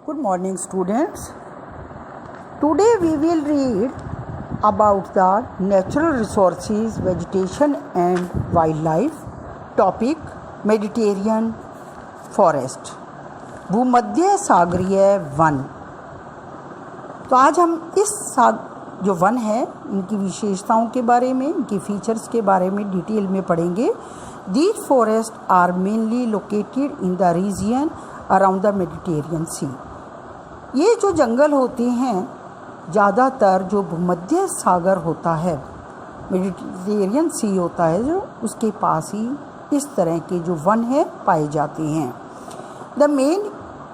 Good morning, students. Today we will read about the natural resources, vegetation and wildlife. Topic: Mediterranean forest, भूमध्य सागरीय one. तो आज हम इस जो वन है इनकी विशेषताओं के बारे में, इनकी फीचर्स के बारे में डिटेल में पढ़ेंगे। These forests are mainly located in the region around the Mediterranean Sea. ये जो जंगल होते हैं ज़्यादातर जो भूमध्य सागर होता है, मेडिटेरियन सी होता है जो, उसके पास ही इस तरह के जो वन है पाए जाते हैं। The main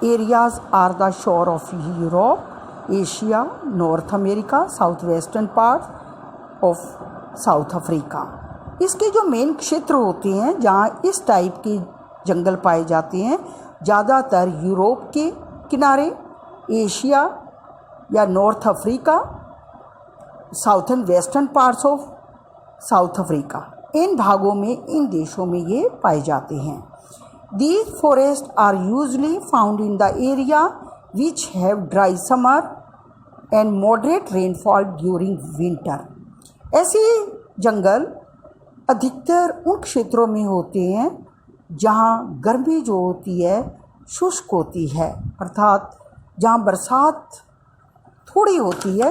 areas are the shore of Europe, Asia, North America, south western part of South Africa. इसके जो मेन क्षेत्र होते हैं जहाँ इस टाइप के जंगल पाए जाते हैं, ज़्यादातर यूरोप के किनारे, एशिया या North Africa, south and western parts of South Africa, इन भागों में, इन देशों में ये पाए जाते हैं। These forests are usually found in the area which have dry summer and moderate rainfall during winter. ऐसे जंगल अधिकतर उन क्षेत्रों में होते हैं जहाँ गर्मी जो होती है शुष्क होती है, अर्थात जहाँ बरसात थोड़ी होती है,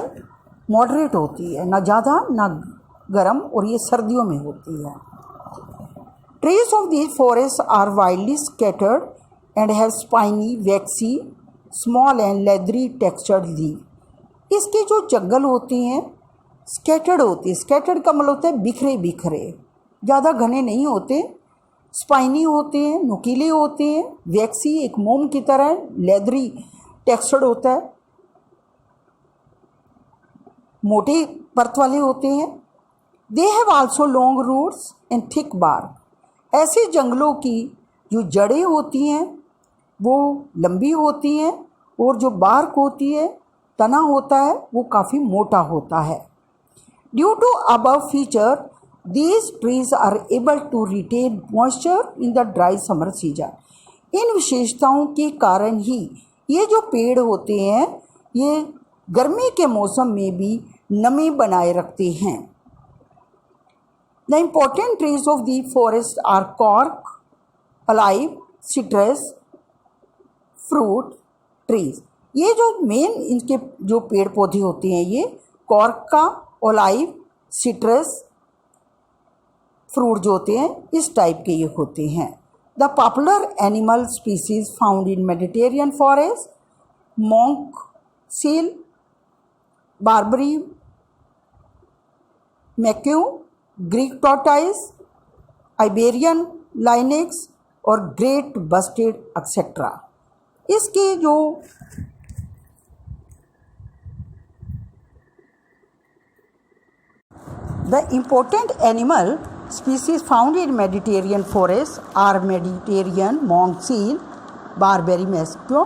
मॉडरेट होती है, ना ज़्यादा ना गर्म, और ये सर्दियों में होती है। Trees of these forests are widely scattered and have spiny, waxy, small and leathery textured leaves. इसके जो जंगल होते हैं स्कैटर्ड होते हैं। स्कैटर्ड का मतलब होता है बिखरे बिखरे, ज़्यादा घने नहीं होते। स्पाइनी होते हैं, नुकीले होते हैं। वैक्सी एक मोम की तरह, लेदरी टेक्सचर्ड होता है, मोटे परत वाले होते हैं। They have also long roots and thick bark. ऐसे जंगलों की जो जड़ें होती हैं वो लंबी होती हैं और जो बार्क होती है, तना होता है, वो काफ़ी मोटा होता है। Due to above feature these trees are able to retain moisture in the dry summer season. इन विशेषताओं के कारण ही ये जो पेड़ होते हैं ये गर्मी के मौसम में भी नमी बनाए रखते हैं। The important trees of the forest are cork, olive, citrus, fruit trees. ये जो मेन इनके जो पेड़ पौधे होते हैं ये कॉर्क का, ओलाइव, सिट्रस, फ्रूट जो होते हैं इस टाइप के ये होते हैं। The popular animal species found in Mediterranean forest: monk seal, Barbary McCue, Greek tortoise, Iberian Linux और ग्रेट बस्टेड एक्सेट्रा। इसके जो the important animal species found in Mediterranean forests are Mediterranean monk seal, Barbary macaque,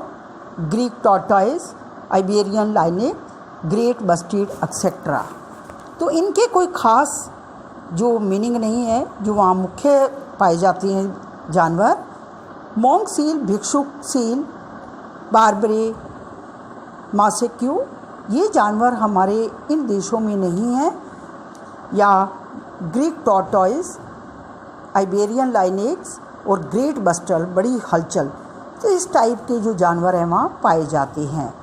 Greek tortoise, Iberian lineage, Great bustard etc. तो इनके कोई ख़ास जो meaning नहीं है, जो वहाँ मुख्य पाए जाते हैं जानवर, मोंक सील, भिक्षुक सील, बारबरी मासेक्यू, ये जानवर हमारे इन देशों में नहीं हैं, या ग्रीक टॉर्टॉइस, आइबेरियन लाइनेक्स और ग्रेट बस्टल, बड़ी हलचल, तो इस टाइप के जो जानवर हैं वहाँ पाए जाते हैं।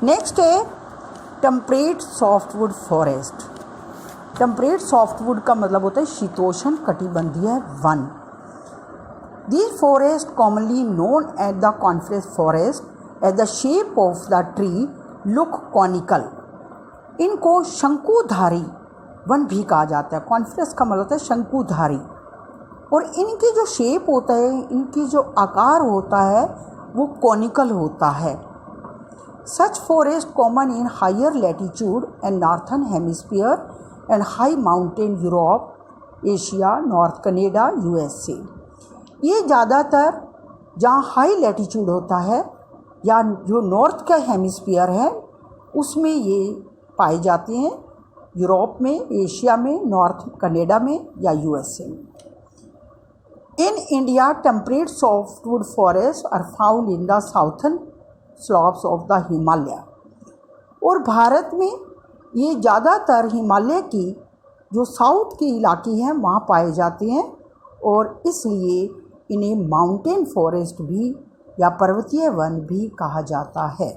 नेक्स्ट है temperate softwood forest. Temperate softwood का मतलब होता है शीतोष्ण कटिबंधीय one. These forest commonly known at the conference forest at the shape of the tree look conical. इनको शंकुधारी वन भी कहा जाता है। कॉन्फ्रेंस का मतलब होता है शंकुधारी, और इनकी जो शेप होता है, इनकी जो आकार होता है वो कॉनिकल होता है। Such forest common in higher latitude and northern hemisphere and high mountain Europe, Asia, north Canada, USA. ये ज़्यादातर जहाँ हाई लैटिट्यूड होता है या जो नॉर्थ का हेमिस्फीयर है उसमें ये पाए जाते हैं, यूरोप में, एशिया में, नॉर्थ कनाडा में या यूएसए में। In India temperate softwood forest are found in the southern slopes of the Himalaya। और भारत में ये ज़्यादातर हिमालय की जो साउथ के इलाके हैं वहाँ पाए जाते हैं और इसलिए इन्हें माउंटेन फॉरेस्ट भी या पर्वतीय वन भी कहा जाता है।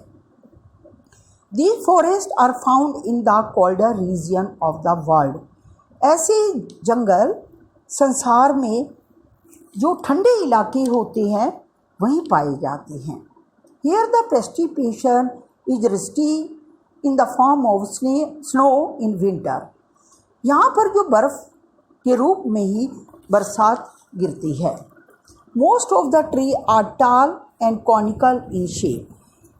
These forests are found in the colder region of the world। ऐसे जंगल संसार में जो ठंडे इलाके होते हैं वहीं पाए जाते हैं। Here the precipitation is rusty in the form of snow in winter। यहाँ पर जो बर्फ़ के रूप में ही बरसात गिरती है। Most of the trees are tall and conical in shape।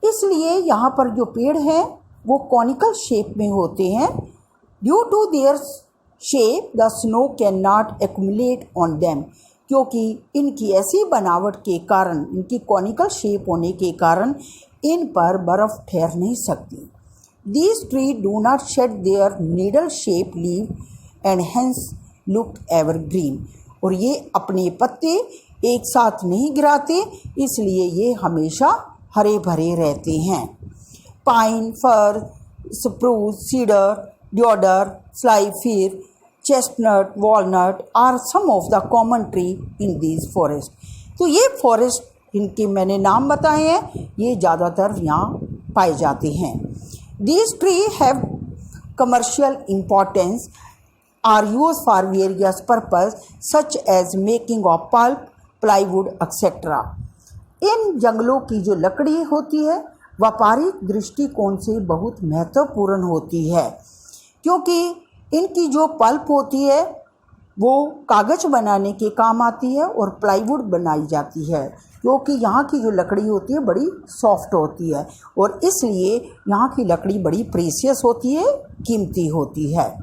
इसलिए यहाँ पर जो पेड़ हैं वो कॉनिकल शेप में होते हैं। Due to their shape the snow can not accumulate on them. क्योंकि इनकी ऐसी बनावट के कारण, इनकी कॉनिकल शेप होने के कारण इन पर बर्फ़ ठहर नहीं सकती। These trees do not shed their needle shaped leaf and hence look evergreen। और ये अपने पत्ते एक साथ नहीं गिराते, इसलिए ये हमेशा हरे भरे रहते हैं। Pine, fir, spruce, cedar, deodar, silver fir, chestnut, walnut are some of the common tree in these forest. तो ये फॉरेस्ट इनके मैंने नाम बताए हैं, ये ज़्यादातर यहाँ पाए जाते हैं। These trees have commercial importance, are used for various purposes such as making of pulp, plywood, etc। इन जंगलों की जो लकड़ी होती है व्यापारिक दृष्टिकोण से बहुत महत्वपूर्ण होती है, क्योंकि इनकी जो पल्प होती है वो कागज़ बनाने के काम आती है और प्लाईवुड बनाई जाती है, क्योंकि यहाँ की जो लकड़ी होती है बड़ी सॉफ्ट होती है और इसलिए यहाँ की लकड़ी बड़ी प्रीशियस होती है, कीमती होती है।